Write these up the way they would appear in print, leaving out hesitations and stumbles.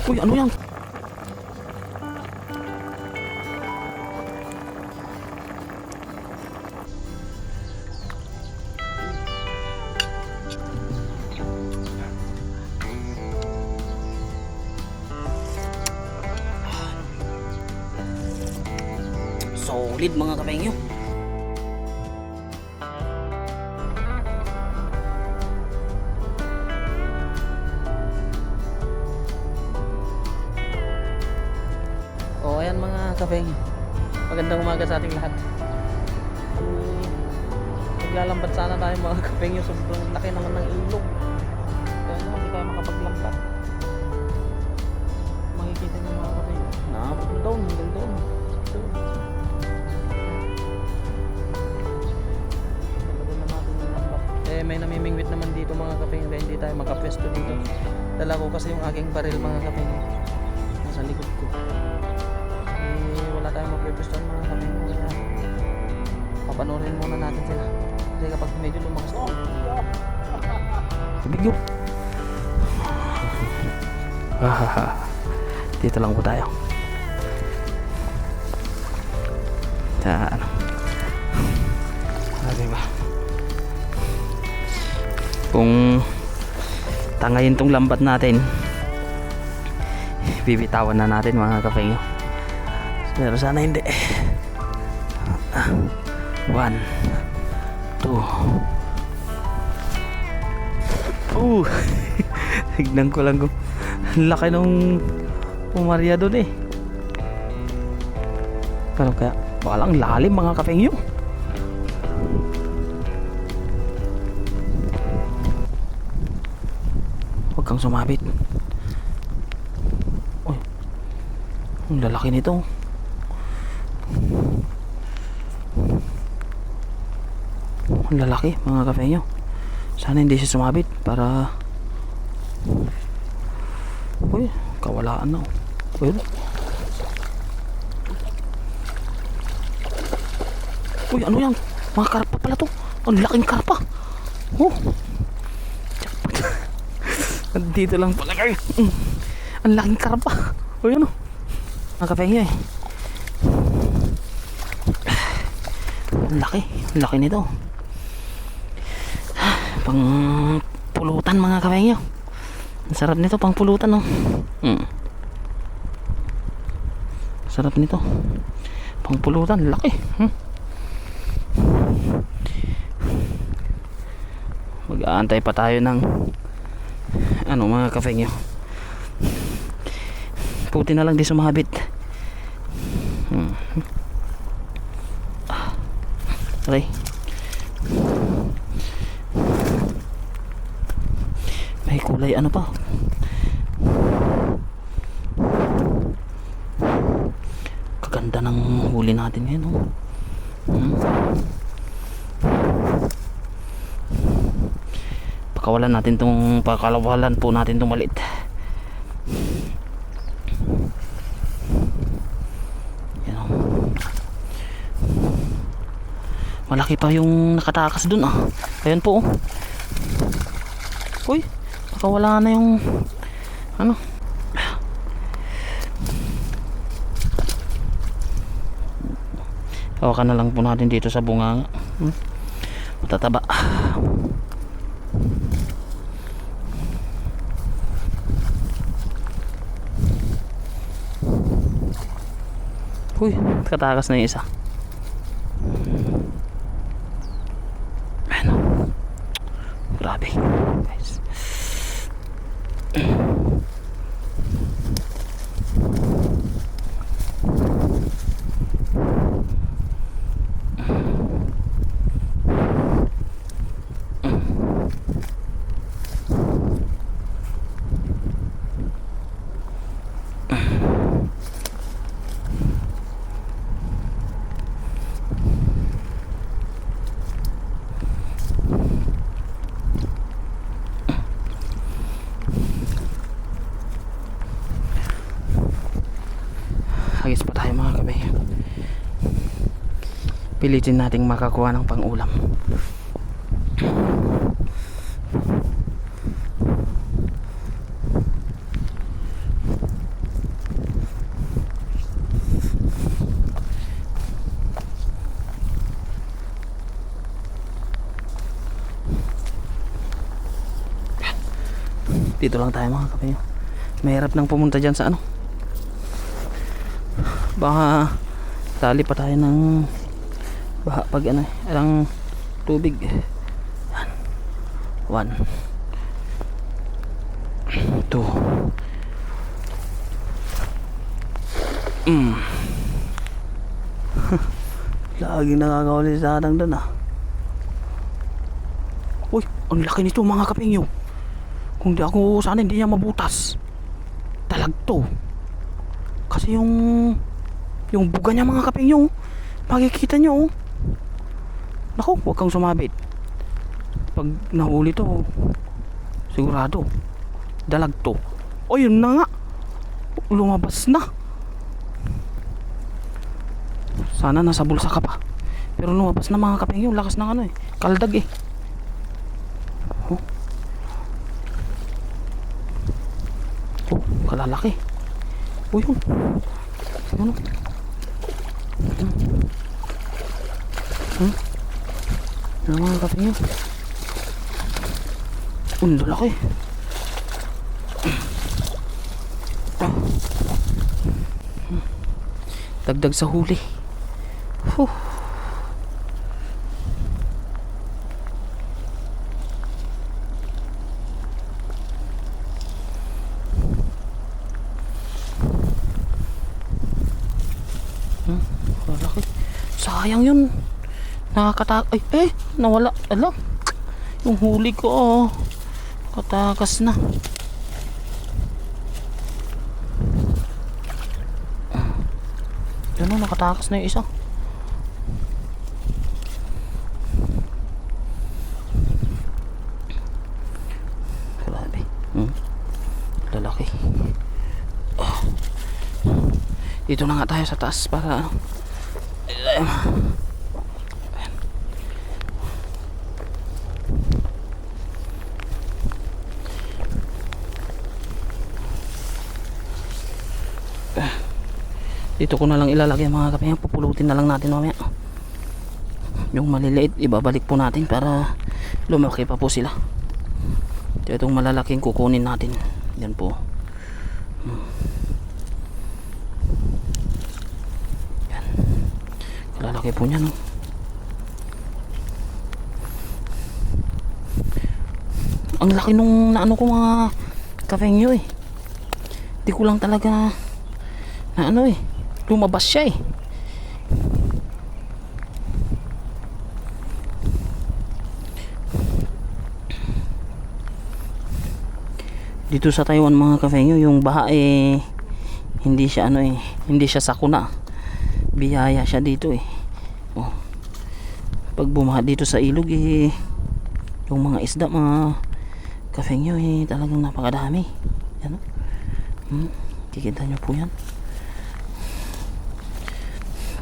Uy, ano yan? Solid mga kapengyo. O ayan mga kapengyo, magandang umaga sa ating lahat. Maglalambat sana tayo mga kapengyo, sobrang laki naman ng ilog, kaya hindi tayo makapaglambat. Makikita nyo mga kapengyo, naabot na doon, hanggang doon. May namimingwit naman dito mga kapengyo, kaya hindi tayo makapwesto dito. Dala ko kasi yung aking baril mga kapengyo, nasa likod ko. Wala tayong mapwesto mga kapengyo, kaya papanoorin muna natin sila. Kasi kapag medyo lumakas na bigyo. Dito lang po tayo sa ano, diba? Kung tangayin tong lambat natin, bibitawan na natin mga kapengyo, pero sana hindi. 1 2 tignan ko lang kung laki nung pumarya doon eh. Pero kaya balang lalim mga kapengyo. Huwag kang sumabit. Uy, ang lalaki nito. Ang lalaki mga kapengyo. Sana hindi siya sumabit para... Uy, kawalaan na. Uy, uy, ano yan? Mga karpa pala to. Ang laking karpa. Oh, dito lang pala kayo. Ang laking karpa. Uy, ano? Mga kapengyo eh. Ang laki nito. Pang pulutan mga kapengyo. Ang sarap nito, pang pulutan no. Sarap nito. Pang pulutan, laki. Mag-aantay pa tayo ng ano mga kapengyo. Puti na lang di sumabit. Okay. May kulay ano pa. Kaganda ng huli natin ngayon oh. Pakawalan natin tong, pakalawalan po natin tong maliit. Yan oh. Malaki pa yung nakatakas dun ah. Ayan po oh. Uy, baka wala na yung ano. Hawakan na lang po natin dito sa bunganga. Matataba. Uy, katakas na yung isa. Ano? Grabe guys. Hagis pa tayo mga kabay. Pilitin nating makakuha ng pang-ulam. Dito lang tayo mga kapatid. Mahirap nang pumunta dyan sa ano. Baka tali pa tayo ng baha pag ano ang tubig. Yan. 1 2 Laging nakakawali sa adang doon ah. Uy, ang laki nito mga kapingyo. Kung di ako sana hindi niya mabutas. Talag to. Kasi yung buga niya mga kapingyo, makikita nyo oh. Naku, huwag kang sumabit. Pag nahuli to, sigurado dalag to. O yun na nga, lumabas na. Sana nasa bulsa ka pa. Pero lumabas na mga kapingyo. Lakas ng ano eh, kaldag eh. Oh, kalalaki. O yun, ano ano mga kapingyo. Ang lalaki. Dagdag sa huli. Huh. Lalaki. Sayang yun. Ay, nawala. Alam. Yung huli ko oh. Katakas na. Yan o, nakatakas na yung isa. Grabe. Lalaki. Dito na nga tayo sa taas para ano. Dito ko na lang ilalagay mga kapatid. Pupulutin na lang natin mamaya. Yung maliliit ibabalik po natin para lumaki pa po sila. Itong malalaking kukunin natin. Yan po. Yan. Lalaki po niya no. Ang laki nung naano ko mga kapengyo eh. Di ko lang talaga na ano eh, lumabas siya eh. Dito sa Taiwan mga kapengyo, yung baha eh hindi siya ano eh, hindi siya sakuna. Biyaya siya dito eh. Oh. Pag bumaha dito sa ilog eh, yung mga isda mga kapengyo eh talagang napakadami. Yan oh. Kikita nyo po yan.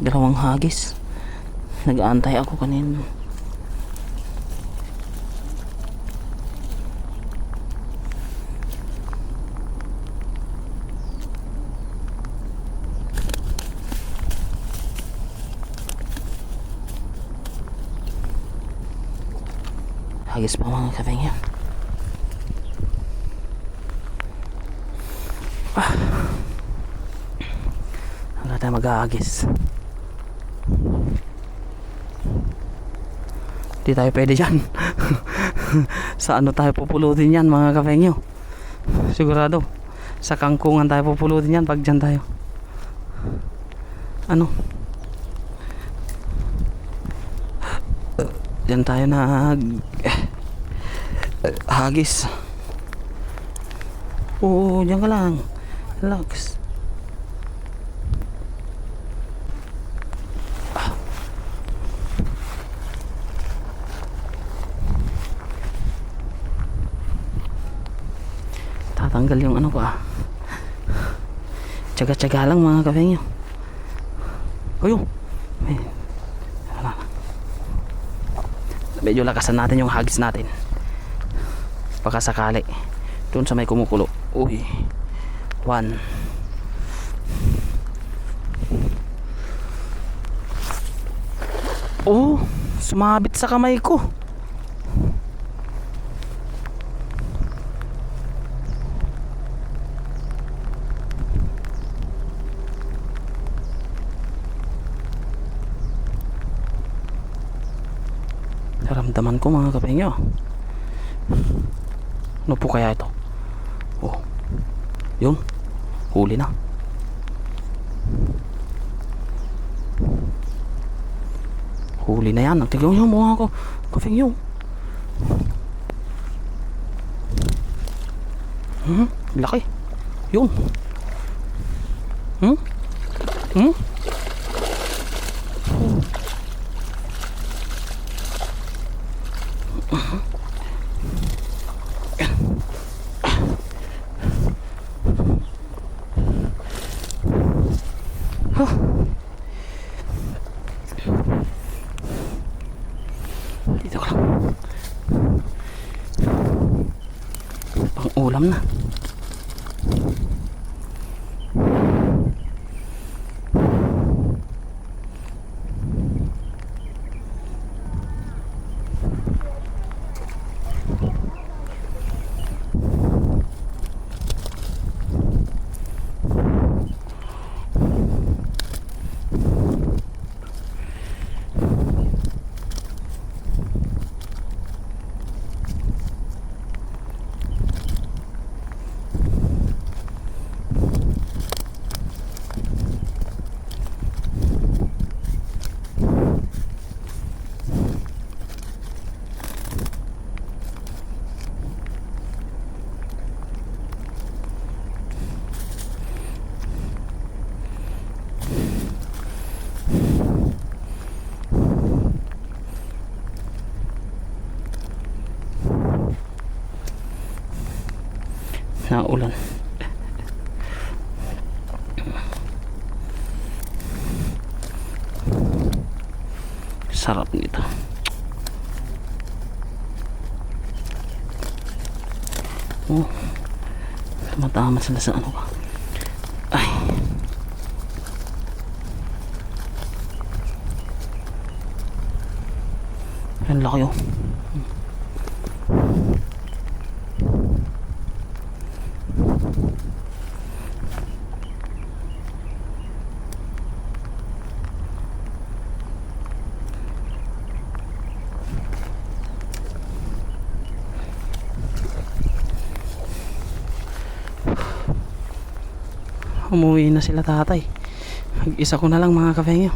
Dalawang hagis. Nag-aantay ako kanina. Hagis pa mga kapengyo. Wala tayo mag-aagis. Di tayo pwede dyan. Sa ano tayo pupulutin yan mga kapengyo? Sigurado sa kangkungan tayo pupulutin yan pag dyan tayo. Ano? Dyan tayo hagis. Oo, dyan ka lang. Relax. Tatanggal yung ano ko ah. Tsaga-tsaga lang mga kapengyo. Ayun. Medyo lakasan natin yung hagis natin. Baka sakali. Doon sa may kumukulo. Uy. 1. Oh, sumabit sa kamay ko. Naramdaman ko mga kapengyo. Ano po kaya ito? Oh, yun, huli na. Huli na yan. Tignan nyo mga kapengyo. Laki. Yun. Dito ka lang. Pang ulam na. Na ulan. Sarap nito. Oh, tumatama sila sa ano ka. Ay, ang laki oh. Umuwi na sila tatay. Isa ko na lang mga kapengyo.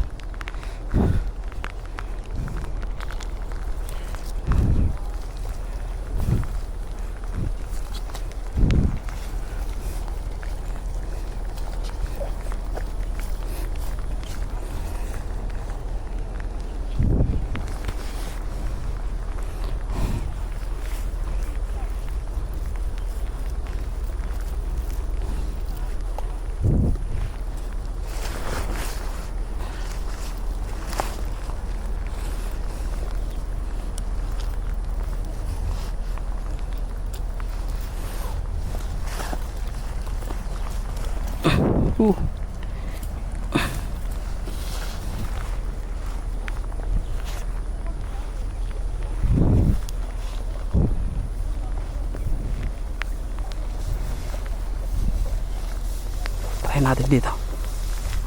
Try natin dito.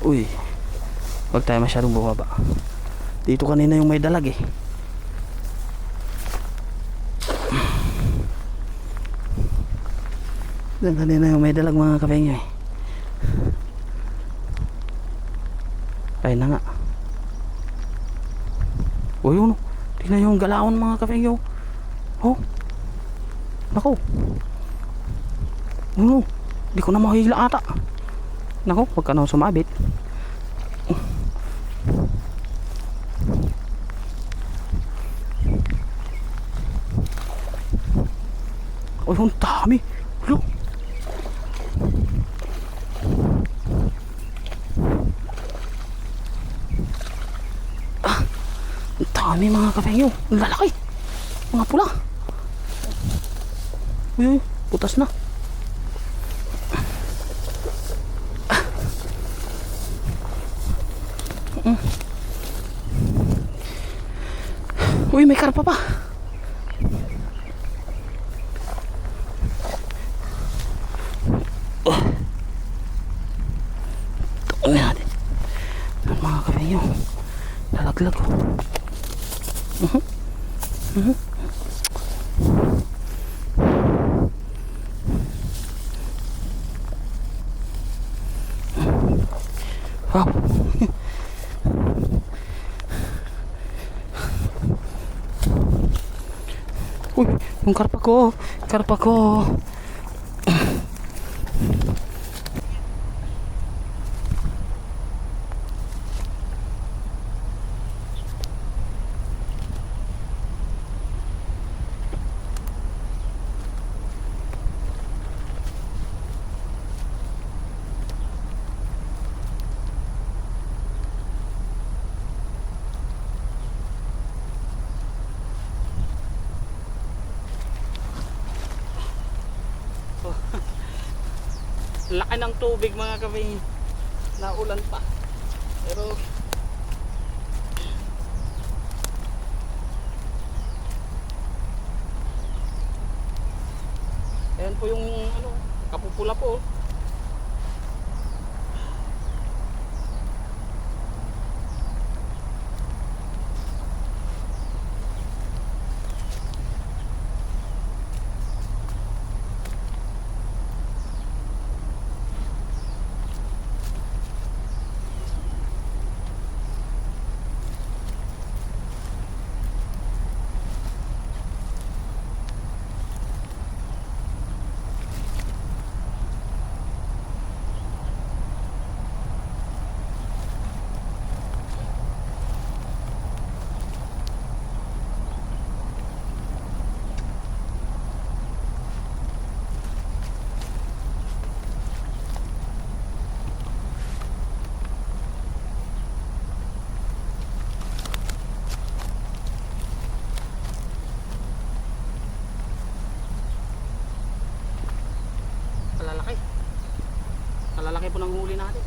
Uy, huwag tayo masyadong bumaba. Dito kanina yung may dalag eh. Diyan kanina yung may dalag mga kapengyo eh. Ay na nga. O yun, tingnan yung galaon mga kapengyo. Oh, naku. Ano, di ko na mahila ata. Naku, huwag ka na sumabit. Oh, yung dami. Look. Ang dami mga kapengyo. Ang lalaki. Mga pula. Uy, putas na. Uy, may karpa pa. Ito natin. Mga kapengyo. Lalaglag ko. Wow. Uy, yung karpa ko. Karpa ko. Laki ng tubig mga kaping, naulan pa, pero ayan po yung ano, kapupula po. Kalalaki. Kalalaki po ng huli natin.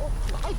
Oh, laki.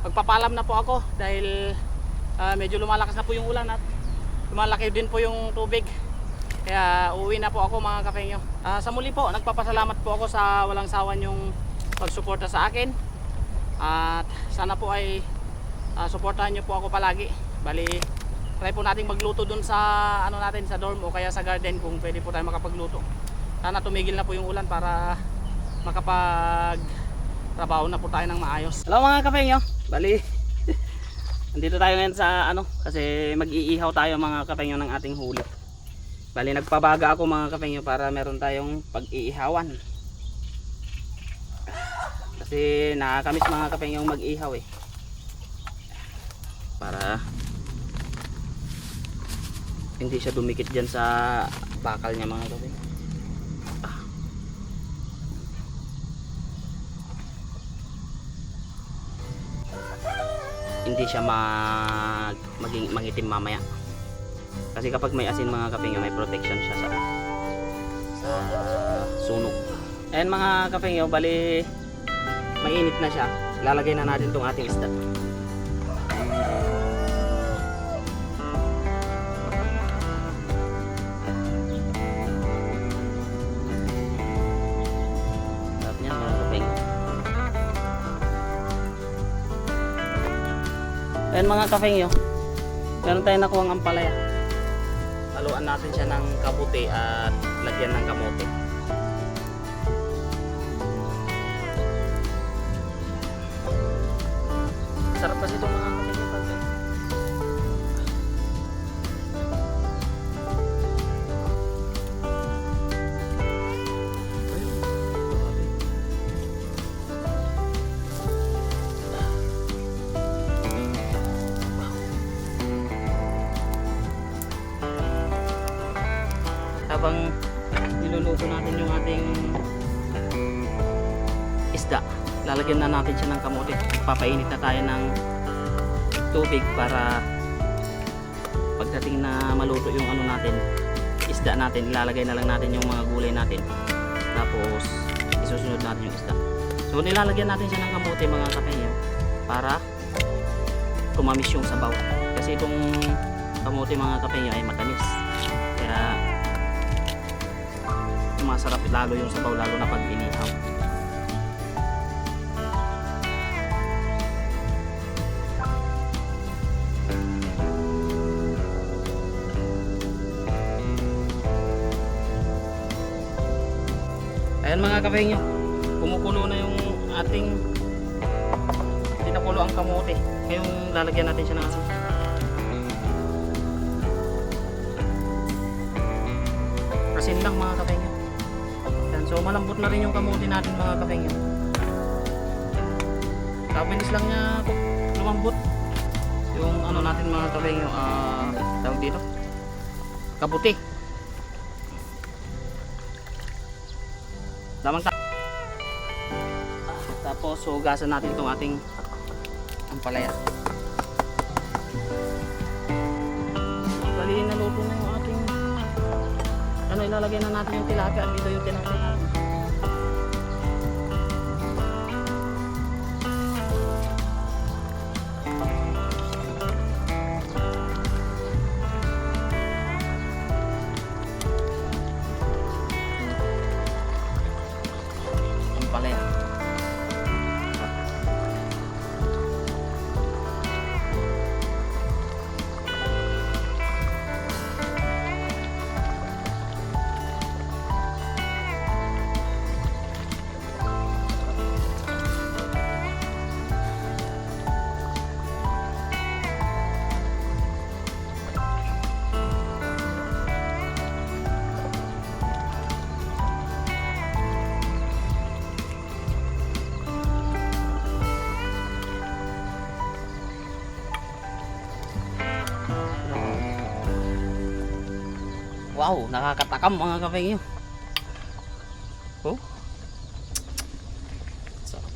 Magpapalam na po ako dahil medyo lumalakas na po yung ulan at lumalaki din po yung tubig, kaya uwi na po ako mga kapengyo. Sa muli po, nagpapasalamat po ako sa walang sawan yung pagsuporta sa akin at sana po ay suportahan nyo po ako palagi. Bali, try po nating magluto dun sa ano natin, sa dorm o kaya sa garden kung pwede po tayo makapagluto. Sana tumigil na po yung ulan para makapag trabaho na po tayo ng maayos. Hello mga kapengyo, bali nandito tayo ngayon sa ano, kasi mag-iihaw tayo mga kapengyo ng ating huli. Bali nagpabaga ako mga kapengyo para meron tayong pag-iihawan. Kasi nakakamiss mga kapengyo mag-ihaw eh. Para hindi siya dumikit dyan sa bakal niya mga kapengyo. Hindi siya maging mangitim mamaya. Kasi kapag may asin mga kapengyo, may protection siya sa sunog. Ayan mga kapengyo, bali mainit na siya. Lalagay na natin itong ating isda. Sarap niyan mga kapengyo. Ayan mga kapengyo, meron tayong nakuhang ampalaya. Haluan natin siya ng kabuti at lagyan ng kamote. Sarap kasi itong mga kapengyo. Habang niluluto natin yung ating isda, lalagyan na natin siya ng kamote. Papainit na tayo ng tubig para pagdating na maluto yung ano natin, isda natin, ilalagay na lang natin yung mga gulay natin. Tapos isusunod natin yung isda. So nilalagyan natin siya ng kamote mga kapengyo para tumamis yung sabaw. Kasi itong kamote mga kapengyo ay matamis. Kaya masarap lalo yung sabaw, lalo na pag inihaw. Ayan mga kapengyo, kumukulo na yung ating tinakulo ang kamote. Ngayong lalagyan natin siya ng asin. Asin lang mga kapengyo. So malambot na rin yung kamote natin mga kapengyo. Kabilis lang niya lumambot. Yung ano natin mga kapengyo, tawag dito, kabuti. Lamang tapos hugasan natin itong ating ampalaya. Bali naluto na yung ating ano, ilalagay na natin yung tilapia. Dito yung tilapia natin. Ampalaya. Wow, nakakatakam mga kapengyo. Oh. Sarap.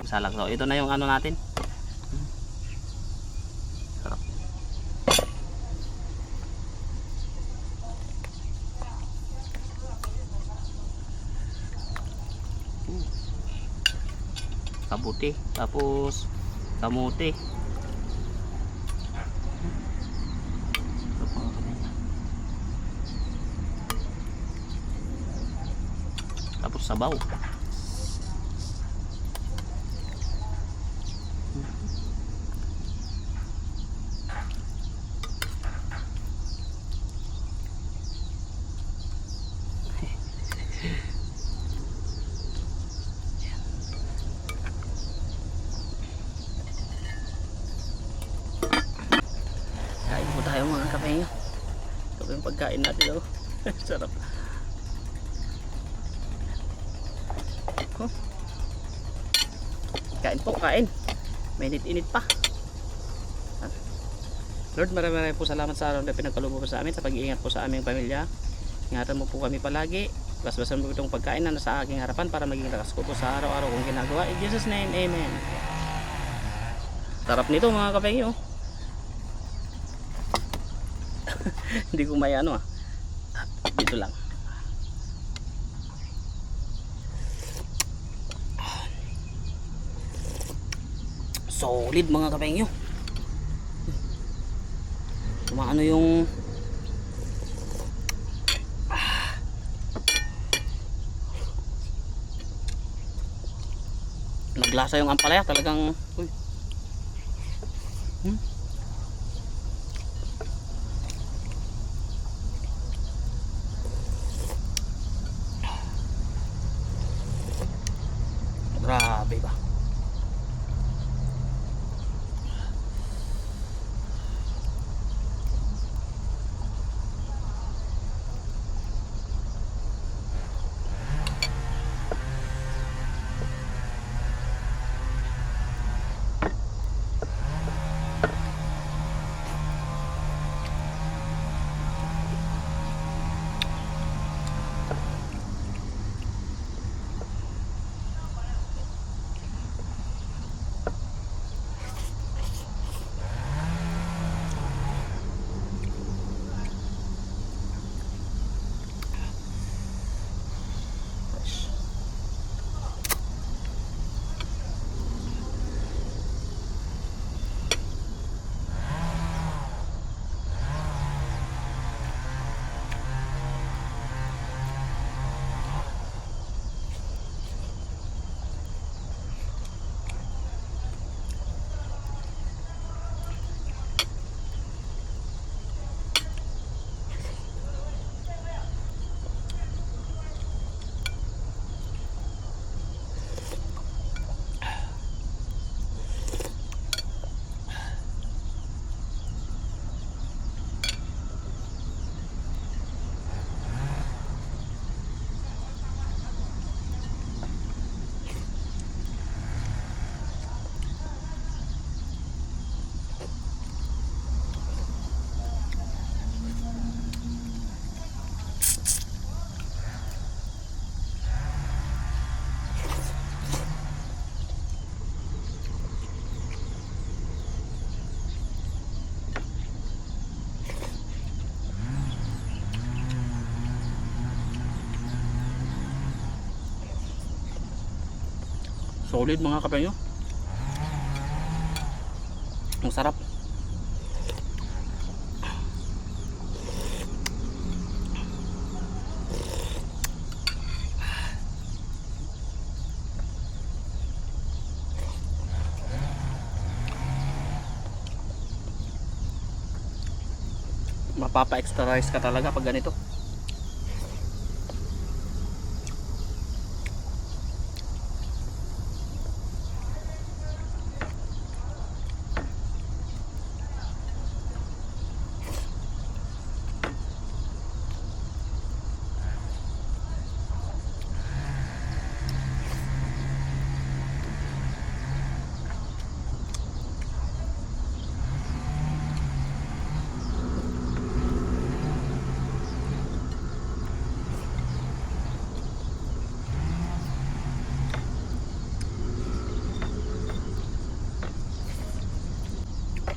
Salag. So, ito na yung ano natin. Sarap. Kabuti, tapos kamote. Tapos sabaw. mga kapengyo. Ito po yung pagkain natin. Oh. Sarap. Oh. Kain po, kain. Mainit-init pa. Lord, maraming po salamat sa araw na pinagkaloob po sa amin, sa pag-iingat po sa aming pamilya. Ingatan mo po kami palagi. Basbasan mo itong pagkain na nasa aking harapan para maging lakas ko po sa araw-araw kong ginagawa. In Jesus' name, Amen. Sarap nito mga kapengyo. Hindi ko may ano dito lang. Solid mga kapengyo. Maano yung naglasa yung ampalaya talagang grabe ba. Solid mga kapengyo. Ang sarap. Mapapa-extra rice ka talaga pag ganito.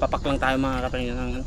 Papak lang tayo mga kapatid ng ito.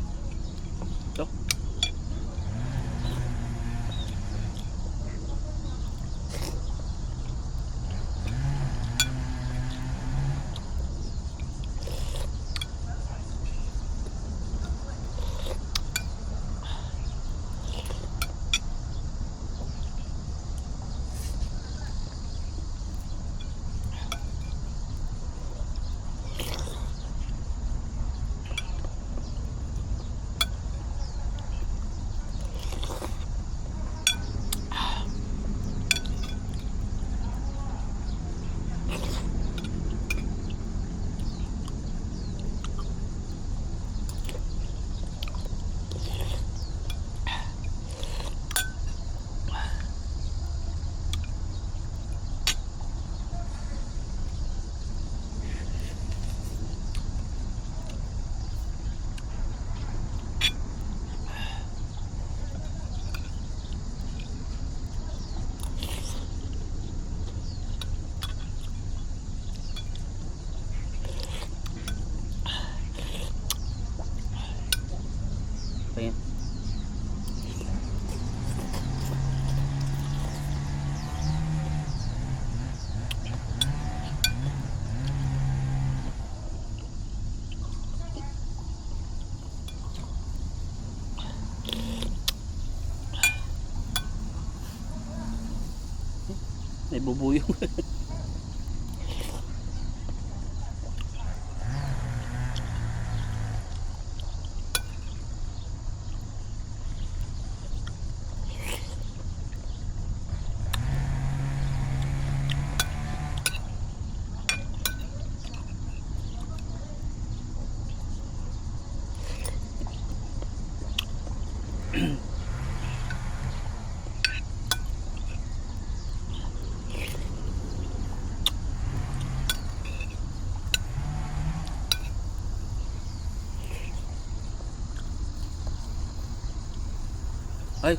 nagbubuyong. Ay,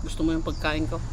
gusto mo yung pagkain ko?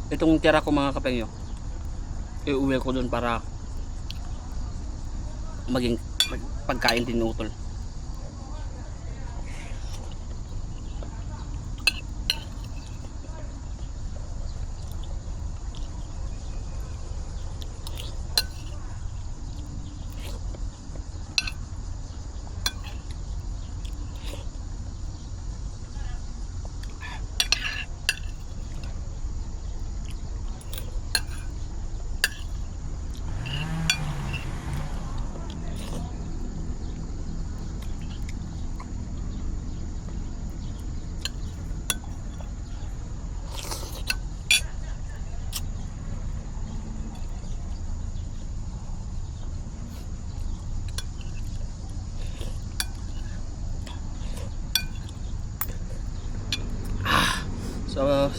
Itong tira ko mga kapengyo, iuwi ko dun para maging pagkain din ng utol. So,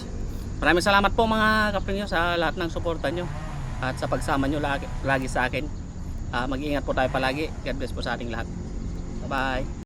maraming salamat po mga kapengyo sa lahat ng suporta nyo at sa pagsama nyo lagi sa akin. Mag-iingat po tayo palagi. God bless po sa ating lahat. Bye bye.